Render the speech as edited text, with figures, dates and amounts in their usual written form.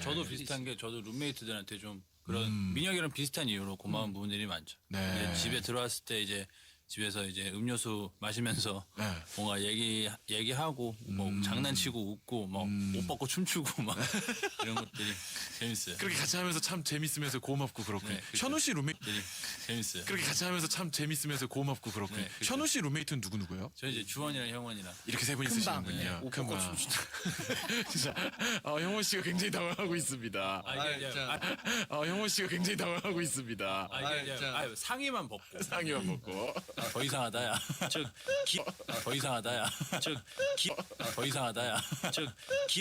저도 비슷한 게 저도 룸메이트들한테 좀 그런 민혁이랑 비슷한 이유로 고마운 부분들이 많죠. 네. 이제 집에 들어왔을 때 이제 집에서 이제 음료수 마시면서 네. 뭔가 얘기하고 뭐 장난치고 웃고 막 옷 벗고 춤추고 막 이런 것들이 재밌어요. 그렇게 같이 하면서 참 재밌으면서 고맙고 그렇군요. 네, 그렇죠. 현우 씨 룸메이트 들이 재밌어요. 그렇게 같이 하면서 참 재밌으면서 고맙고 그렇군요. 네, 그렇죠. 현우 씨 룸메이트는 누구누구요? 저 이제 주원이랑 형원이랑 이렇게 세 분이 쓰시는군요. 옷 벗고 춤추다. 진짜 형원 씨가 굉장히 당황하고 있습니다. 형원 씨가 굉장히 당황하고 있습니다. 상의만 벗고 상의만 먹고. 더 이상하다 야. 더 이상하다 야. 더 이상하다 야.